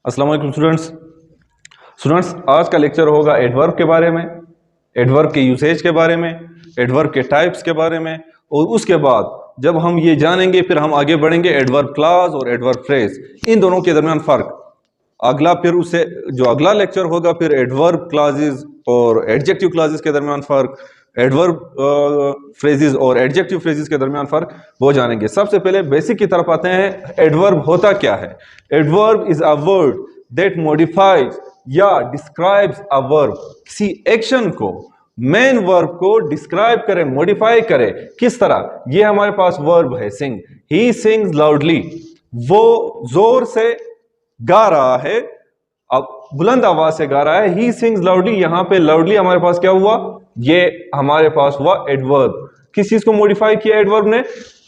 अस्सलाम वालेकुम स्टूडेंट्स, आज का लेक्चर होगा एडवर्ब के बारे में, एडवर्ब के यूसेज के बारे में, एडवर्ब के टाइप्स के बारे में। और उसके बाद जब हम ये जानेंगे फिर हम आगे बढ़ेंगे एडवर्ब क्लास और एडवर्ब फ्रेज, इन दोनों के दरमियान फ़र्क। फिर उससे जो अगला लेक्चर होगा फिर एडवर्ब क्लासेस और एडजेक्टिव क्लासेस के दरमियान फ़र्क, एडवर्ब फ्रेजेस और एडजेक्टिव फ्रेजेस के दरमियान फ़र्क वो जानेंगे। सबसे पहले बेसिक की तरफ आते हैं। एडवर्ब होता क्या है? Adverb is a word that modifies या डिस्क्राइब्स अ वर्ब। किसी एक्शन को, मेन वर्ब को डिस्क्राइब करे, मॉडिफाई करे। किस तरह? ये हमारे पास वर्ब है सिंग। ही सिंग्स लाउडली, वो जोर से गा रहा है, अब बुलंद आवाज से गा रहा है। ही सिंग्स लाउडली, यहां पे लाउडली हमारे पास क्या हुआ? ये हमारे पास हुआ एडवर्ब। किस चीज को मॉडिफाई किया एडवर्ब ने?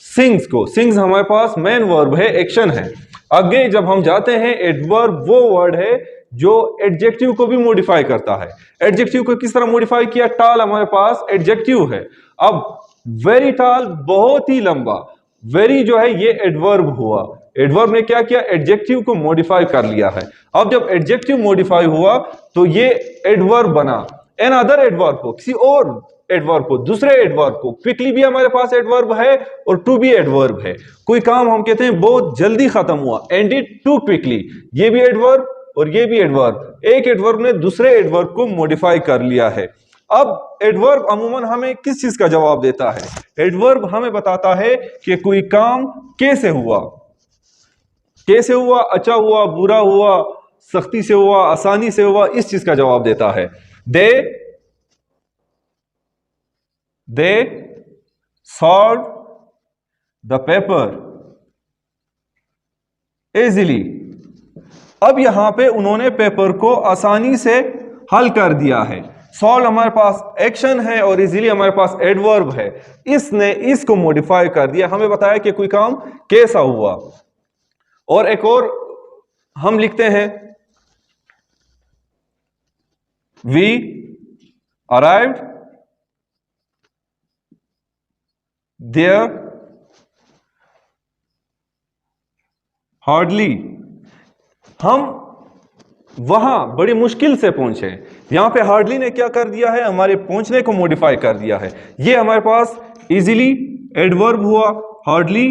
सिंग्स को। सिंग्स हमारे पास मेन वर्ब है, एक्शन है। आगे जब हम जाते हैं, एडवर्ब वो वर्ड है जो एडजेक्टिव को भी मॉडिफाई करता है। एडजेक्टिव को किस तरह मॉडिफाई किया? टाल हमारे पास एडजेक्टिव है। अब वेरी टाल, बहुत ही लंबा, वेरी जो है ये एडवर्ब हुआ। एडवर्ब ने क्या किया? एडजेक्टिव को मॉडिफाई कर लिया है। अब जब एडजेक्टिव मॉडिफाई हुआ तो ये एडवर्ब बना। एन अदर एडवर्ब को, किसी और एडवर्ब को, दूसरे एडवर्ब को। क्विकली भी हमारे पास एडवर्ब है और टू बी एडवर्ब है। कोई काम हम कहते हैं बहुत जल्दी खत्म हुआ, एंडेड टू क्विकली, ये भी एडवर्ब और ये भी एडवर्ब। एक एडवर्ब ने दूसरे एडवर्ब को मॉडिफाई कर लिया है। अब एडवर्ब अमूमन हमें किस चीज का जवाब देता है? एडवर्ब हमें बताता है कि कोई काम कैसे हुआ, कैसे हुआ, अच्छा हुआ, बुरा हुआ, सख्ती से हुआ, आसानी से हुआ, इस चीज का जवाब देता है। They solve the paper easily. अब यहां पे उन्होंने पेपर को आसानी से हल कर दिया है। सॉल्व हमारे पास एक्शन है और इजीली हमारे पास एडवर्ब है। इसने इसको मॉडिफाई कर दिया, हमें बताया कि कोई काम कैसा हुआ। और एक और हम लिखते हैं, वी अराइव्ड देयर हार्डली। हम वहां बड़ी मुश्किल से पहुंचे। यहां पे हार्डली ने क्या कर दिया है? हमारे पहुंचने को मॉडिफाई कर दिया है। ये हमारे पास इजीली एडवर्ब हुआ, हार्डली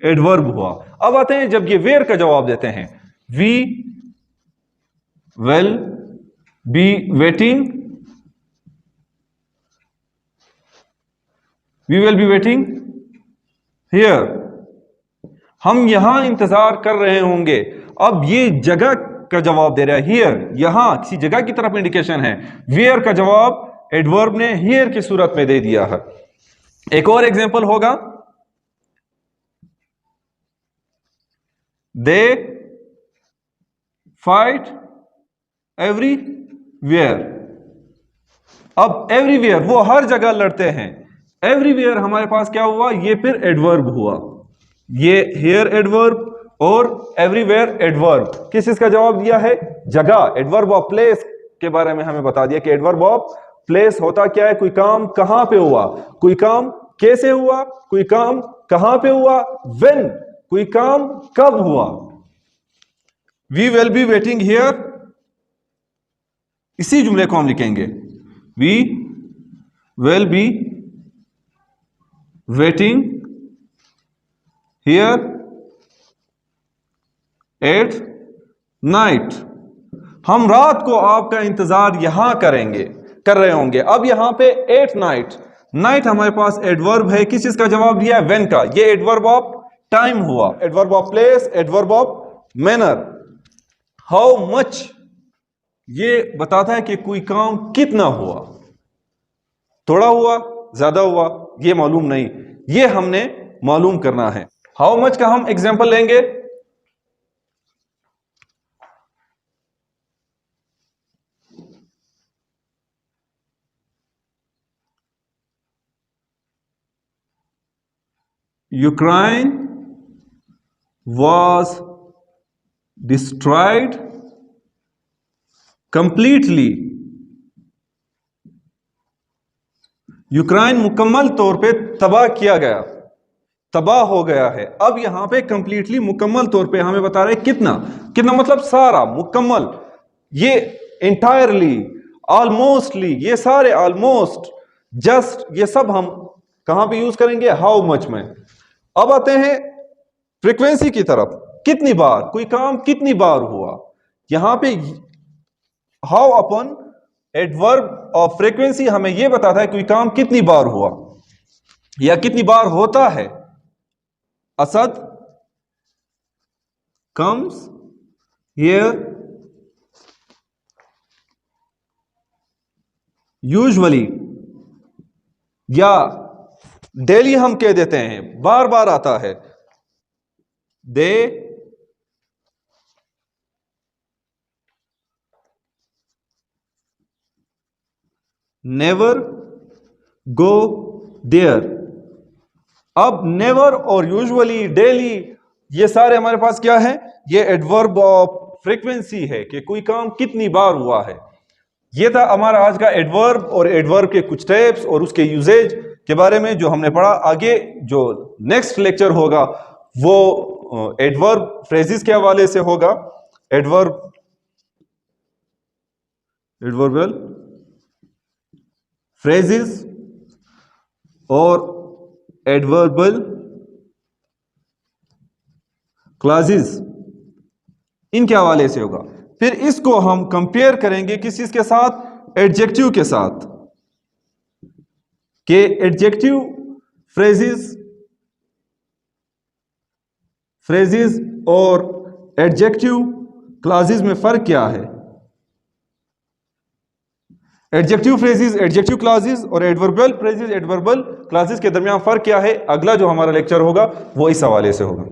एडवर्ब हुआ। अब आते हैं जब ये वेयर का जवाब देते हैं। We will be waiting, we will be waiting here. हम यहां इंतजार कर रहे होंगे। अब ये जगह का जवाब दे रहा है, हियर, यहां किसी जगह की तरफ इंडिकेशन है। वेयर का जवाब एडवर्ब ने हियर की सूरत में दे दिया है। एक और एग्जांपल होगा, दे फाइट एवरीवेयर। अब एवरीवेयर, वो हर जगह लड़ते हैं। एवरीवेयर हमारे पास क्या हुआ? ये फिर एडवर्ब हुआ। ये हियर एडवर्ब और एवरीवेयर एडवर्ब। किस चीज का जवाब दिया है? जगह। एडवर्ब ऑफ प्लेस के बारे में हमें बता दिया कि एडवर्ब ऑफ प्लेस होता क्या है? कोई काम कहां पे हुआ, कोई काम कैसे हुआ, कोई काम कहां पे हुआ, व्हेन, कोई काम कब हुआ। We will be waiting here, इसी जुमले को हम लिखेंगे, we will be waiting here at night. हम रात को आपका इंतजार यहां करेंगे, कर रहे होंगे। अब यहां पे एट नाइट, नाइट हमारे पास एडवर्ब है। किस चीज का जवाब दिया है? व्हेन का। ये एडवर्ब ऑफ टाइम हुआ, adverb of place, adverb of manner. How much, ये बताता है कि कोई काम कितना हुआ, थोड़ा हुआ, ज्यादा हुआ, ये मालूम नहीं, ये हमने मालूम करना है। हाउ मच का हम एग्जांपल लेंगे, Ukraine was destroyed completely। Ukraine मुकम्मल तौर पे तबाह किया गया। तबाह हो गया है। अब यहां पे कंप्लीटली मुकम्मल तौर पे हमें बता रहे कितना, कितना मतलब सारा, मुकम्मल, ये इंटायरली, ऑलमोस्टली, ये सारे, ऑलमोस्ट, जस्ट, ये सब हम कहां पे यूज करेंगे, हाउ मच में। अब आते हैं फ्रीक्वेंसी की तरफ, कितनी बार कोई काम कितनी बार हुआ। यहां पे how upon adverb of frequency हमें यह बताता है कोई काम कितनी बार हुआ या कितनी बार होता है। असद कम्स हियर यूजुअली, या डेली हम कह देते हैं, बार बार आता है, दे नेवर गो देयर। अब नेवर और यूजुअली, डेली, ये सारे हमारे पास क्या है, ये एडवर्ब ऑफ फ्रीक्वेंसी है कि कोई काम कितनी बार हुआ है। ये था हमारा आज का एडवर्ब और एडवर्ब के कुछ टाइप्स और उसके यूजेज के बारे में जो हमने पढ़ा। आगे जो नेक्स्ट लेक्चर होगा वो एडवर्ब फ्रेजेस के हवाले से होगा, एडवर्बल फ्रेजेस और एडवर्बल क्लॉजेस, इनके हवाले से होगा। फिर इसको हम कंपेयर करेंगे किस चीज के साथ, एडजेक्टिव के साथ, के एडजेक्टिव फ्रेजेस और एडजेक्टिव क्लॉजेस में फर्क क्या है। एडजेक्टिव फ्रेजेस, एडजेक्टिव क्लॉजेस और एडवर्बल फ्रेजेस, एडवर्बल क्लॉजेस के दरमियान फर्क क्या है। अगला जो हमारा लेक्चर होगा वो इस हवाले से होगा।